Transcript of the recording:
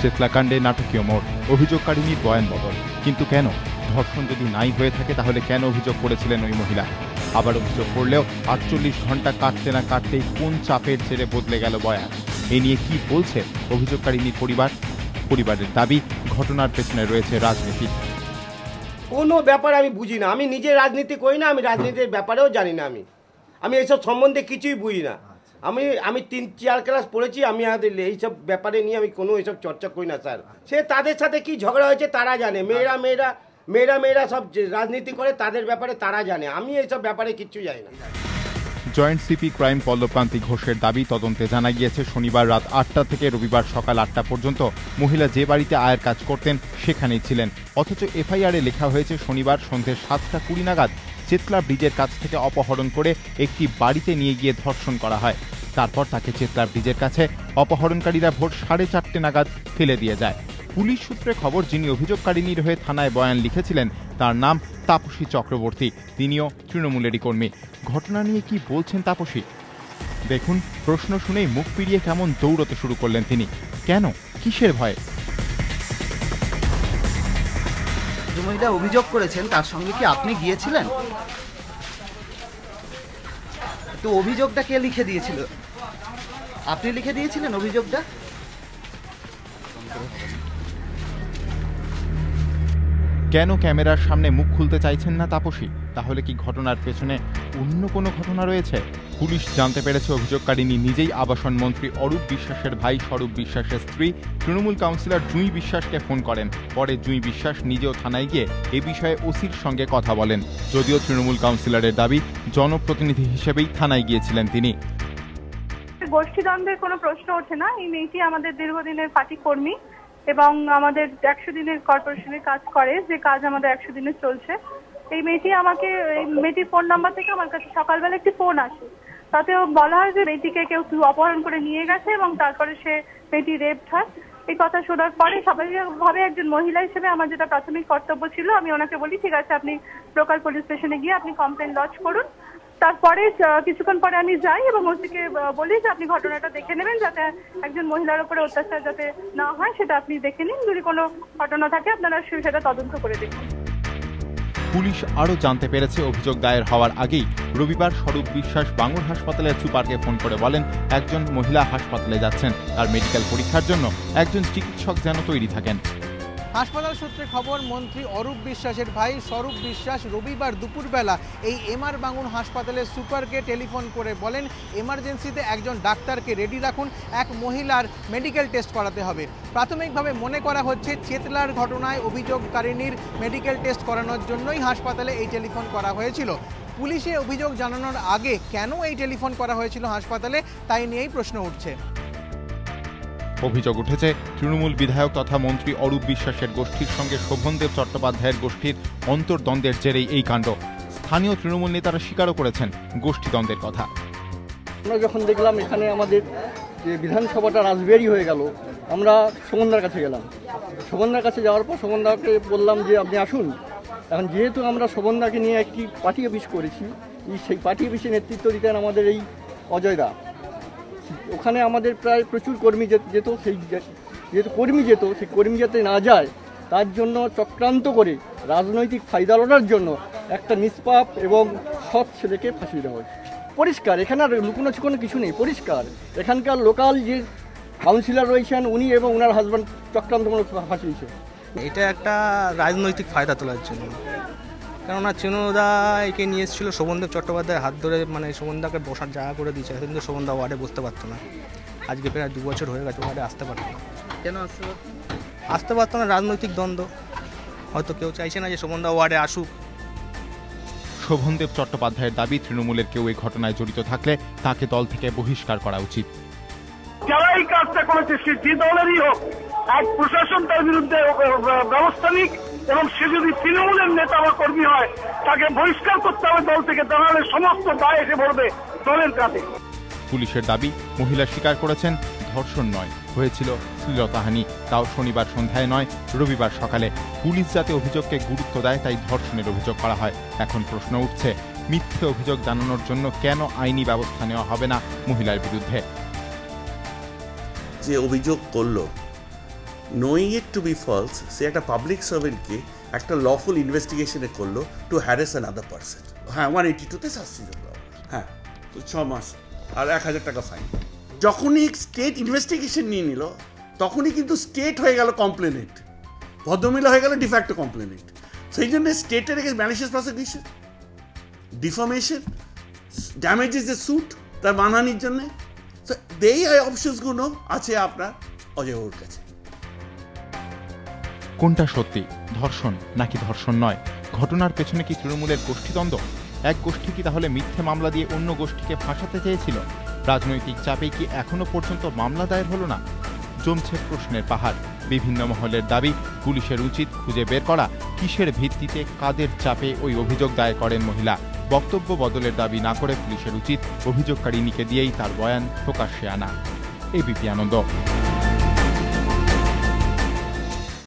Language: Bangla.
চেতলাকাণ্ডে নাটকীয় মোড়, অভিযোগকারিনীর বয়ান বদল। কিন্তু কেন? ধর্ষণ যদি নাই হয়ে থাকে তাহলে কেন অভিযোগ করেছিলেন ওই মহিলা? আবার অভিযোগ করলেও 48 ঘন্টা কাটতে না কাটতেই কোন চাপের জেরে বদলে গেল বয়ান? এ নিয়ে কি বলছে অভিযোগকারিনীর পরিবার? পরিবারের দাবি, ঘটনার পেছনে রয়েছে রাজনীতি। কোনো ব্যাপার আমি বুঝি না, আমি নিজে রাজনীতি করি না, আমি রাজনীতির ব্যাপারেও জানি না, আমি এইসব সম্বন্ধে কিছুই বুঝি না। আমি 3-4 ক্লাস পড়েছি, আমি এইসব ব্যাপারে নিয়ে আমি কোনো এইসব চর্চা করি না স্যার। সে তাদের সাথে কি ঝগড়া হয়েছে তারা জানে, মেয়েরা সব রাজনীতি করে, তাদের ব্যাপারে তারা জানে, আমি এইসব ব্যাপারে কিচ্ছু জানি না। জয়েন্ট সিপি ক্রাইম পল্লবকান্তি ঘোষের দাবি, তদন্তে জানা গিয়েছে শনিবার রাত 8টা থেকে রবিবার সকাল 8টা পর্যন্ত মহিলা যে বাড়িতে আয়ের কাজ করতেন সেখানেই ছিলেন। অথচ এফআইআরে লেখা হয়েছে শনিবার সন্ধ্যে 7টা 20 নাগাদ চেতলা ব্রিজের কাছ থেকে অপহরণ করে একটি বাড়িতে নিয়ে গিয়ে ধর্ষণ করা হয়। তারপর তাকে চেতলা ব্রিজের কাছে অপহরণকারীরা ভোর 4:30 নাগাদ ফেলে দিয়ে যায়। পুলিশ সূত্রে খবর, যিনি অভিযোগকারিনীর হয়ে থানায় বয়ান লিখেছিলেন তার নাম তাপসী চক্রবর্তী, তিনিও তৃণমূলেরই কর্মী। ঘটনা নিয়ে কি বলছেন তাপসী? দেখুন, প্রশ্ন শুনেই মুখ ফিরিয়ে কেমন দৌড়তে শুরু করলেন তিনি। কেন? কিসের ভয়ে? যে মহিলা অভিযোগ করেছেন তার সঙ্গে কি আপনি গিয়েছিলেন? তো অভিযোগটা কে লিখে দিয়েছিল? আপনি লিখে দিয়েছিলেন অভিযোগটা? কেন ক্যামেরার সামনে মুখ খুলতে চাইছেন না তাপসী? তাহলে কি ঘটনার পেছনে অন্য কোনো ঘটনা রয়েছে? পুলিশ জানতে পেরেছে অভিযোগকারিনী নিজেই আবাসন মন্ত্রী অরূপ বিশ্বাসের ভাই স্বরূপ বিশ্বাসের স্ত্রী তৃণমূল কাউন্সিলর জুঁই বিশ্বাসকে ফোন করেন। পরে জুঁই বিশ্বাস নিজেও থানায় গিয়ে এ বিষয়ে ওসির সঙ্গে কথা বলেন। যদিও তৃণমূল কাউন্সিলরের দাবি, জনপ্রতিনিধি হিসেবেই থানায় গিয়েছিলেন তিনি। গোষ্ঠীদ্বন্দ্বের কোনো প্রশ্ন ওঠে না। এই মেয়েটি আমাদের দীর্ঘদিনের পার্টি কর্মী এবং আমাদের 100 দিনের কর্পোরেশনের কাজ করে, যে কাজ আমাদের 100 দিনে চলছে। এই মেয়েটির ফোন নাম্বার থেকে আমার কাছে সকালবেলা একটি ফোন আসে, তাতেও বলা হয় যে মেয়েটিকে কেউ অপহরণ করে নিয়ে গেছে এবং তারপরে মেয়েটি রেপড হয়। এই কথা শোনার পরে স্বাভাবিকভাবে একজন মহিলা হিসেবে আমার যেটা প্রাথমিক কর্তব্য ছিল, আমি ওনাকে বলি ঠিক আছে, আপনি লোকাল পুলিশ স্টেশনে গিয়ে আপনি কমপ্লেন লজ করুন। তারপরে কিছুক্ষণ পরে আমি যাই এবং ওসিকে বলি যে আপনি ঘটনাটা দেখে নেবেন, যাতে একজন মহিলার উপরে অত্যাচার যাতে না হয় সেটা আপনি দেখে নিন। যদি কোনো ঘটনা থাকে আপনারা সেটা তদন্ত করে দেখুন। পুলিশ আরও জানতে পেরেছে, অভিযোগ দায়ের হওয়ার আগেই রবিবার স্বরূপ বিশ্বাস বাঙুর হাসপাতালের সুপারকে ফোন করে বলেন একজন মহিলা হাসপাতালে যাচ্ছেন, তার মেডিকেল পরীক্ষার জন্য একজন চিকিৎসক যেন তৈরি থাকেন। হাসপাতাল সূত্রে খবর, মন্ত্রী অরূপ বিশ্বাসের ভাই স্বরূপ বিশ্বাস রবিবার দুপুরবেলা এই এমআর বাঙুর হাসপাতালের সুপারকে টেলিফোন করে বলেন এমার্জেন্সিতে একজন ডাক্তারকে রেডি রাখুন, এক মহিলার মেডিকেল টেস্ট করাতে হবে। প্রাথমিকভাবে মনে করা হচ্ছে চেতলার ঘটনায় অভিযোগকারিনীর মেডিকেল টেস্ট করানোর জন্যই হাসপাতালে এই টেলিফোন করা হয়েছিল। পুলিশে অভিযোগ জানানোর আগে কেন এই টেলিফোন করা হয়েছিল হাসপাতালে, তাই নিয়েই প্রশ্ন উঠছে। অভিযোগ উঠেছে তৃণমূল বিধায়ক তথা মন্ত্রী অরূপ বিশ্বাসের গোষ্ঠীর সঙ্গে শোভনদেব চট্টোপাধ্যায়ের গোষ্ঠীর অন্তর্দ্বন্দ্বের জেরেই এই কাণ্ড। স্থানীয় তৃণমূল নেতারা স্বীকারও করেছেন গোষ্ঠীদ্বন্দ্বের কথা। আমরা যখন দেখলাম এখানে আমাদের যে বিধানসভাটা রাজবেরি হয়ে গেল, আমরা শোভনদার কাছে গেলাম। শোভনদার কাছে যাওয়ার পর শোভনদাকে বললাম যে আপনি আসুন। এখন যেহেতু আমরা শোভনদাকে নিয়ে একটি পার্টি অফিস করেছি, সেই পার্টি অফিসে নেতৃত্ব দিতেন আমাদের এই অজয়দা। ওখানে আমাদের প্রায় প্রচুর কর্মী যেত, সেই যেহেতু কর্মী যেত, সেই কর্মী যাতে না যায় তার জন্য চক্রান্ত করে রাজনৈতিক ফায়দা লোটার জন্য একটা নিষ্পাপ এবং সৎ ছেলেকে ফাঁসিয়ে দেওয়া হয়েছে। পরিষ্কার, এখানে আর লুকোনো ছুকোনো কিছু নেই, পরিষ্কার। এখানকার লোকাল যে কাউন্সিলর রয়েছেন উনি এবং ওনার হাজব্যান্ড চক্রান্তমূলক ফাঁসিয়েছে। এটা একটা রাজনৈতিক ফায়দা তোলার জন্য, কেননা চিনুদা একে নিয়ে এসেছিল শোভনদেব চট্টোপাধ্যায়ের হাত ধরে, মানে শোভনদাকে বসার জায়গা করে দিয়েছে, কিন্তু শোভনদা ওয়ার্ডে বসতে পারতো না। আজকে প্রায় 2 বছর হয়ে গেছে ওয়ার্ডে আসতে পারতো না। কেন আসতে পারতো না? রাজনৈতিক দ্বন্দ্ব, হয়তো কেউ চাইছে না যে শোভনদা ওয়ার্ডে আসুক। শোভনদেব চট্টোপাধ্যায়ের দাবি, তৃণমূলের কেউ এই ঘটনায় জড়িত থাকলে তাকে দল থেকে বহিষ্কার করা উচিত। যারা এই কাজটা করেছে সে যে দলেরই হোক, এক প্রশাসন তার বিরুদ্ধে ব্যবস্থা নিক, এবং সে যদি তৃণমূলের নেতা বা কর্মী হয় তাকে বহিষ্কার করতে হবে দল থেকে, তাহলে সমস্ত দায় এসে পড়বে দলের কাঁধে। পুলিশের দাবি, মহিলা স্বীকার করেছেন ধর্ষণ নয়, হয়েছিল শ্লীলতাহানি, তাও শনিবার সন্ধ্যায় নয়, রবিবার সকালে। পুলিশ যাতে অভিযোগকে গুরুত্ব দেয় তাই ধর্ষণের অভিযোগ করা হয়। এখন প্রশ্ন উঠছে, মিথ্যে অভিযোগ জানানোর জন্য কেন আইনি ব্যবস্থা নেওয়া হবে না মহিলার বিরুদ্ধে? যে অভিযোগ করলো knowing it to be false, সে একটা পাবলিক সার্ভেন্টকে একটা লফুল ইনভেস্টিগেশনে করলো to harass another person. হ্যাঁ, 182-তে শাস্তি দেবো। হ্যাঁ, তো 6 মাস আর 1000 টাকা ফাইন। যখনই স্টেট ইনভেস্টিগেশন নিয়ে নিল তখনই কিন্তু স্টেট হয়ে গেল কমপ্লেনেন্ট, ভদ্রমিলা হয়ে গেল ডিফ্যাক্টো কমপ্লেনেন্ট। সেই জন্য স্টেটের against malicious prosecution, defamation, damages এ স্যুট, তার মানহানির জন্যে। তো এই অপশনসগুলো আছে আপনার অজয় বাবুর কাছে। কোনটা সত্যি, ধর্ষণ নাকি ধর্ষণ নয়? ঘটনার পেছনে কি তৃণমূলের গোষ্ঠীদ্বন্দ্ব? এক গোষ্ঠী কি তাহলে মিথ্যে মামলা দিয়ে অন্য গোষ্ঠীকে ফাঁসাতে চেয়েছিল? রাজনৈতিক চাপে কি এখনো পর্যন্ত মামলা দায়ের হলো না? জমছে প্রশ্নের পাহাড়। বিভিন্ন মহলের দাবি, পুলিশের উচিত খুঁজে বের করা কিসের ভিত্তিতে, কাদের চাপে ওই অভিযোগ দায়ের করেন মহিলা। বক্তব্য বদলের দাবি না করে পুলিশের উচিত অভিযোগকারিনীকে দিয়েই তার বয়ান প্রকাশ্যে আনা। এবিপি আনন্দ।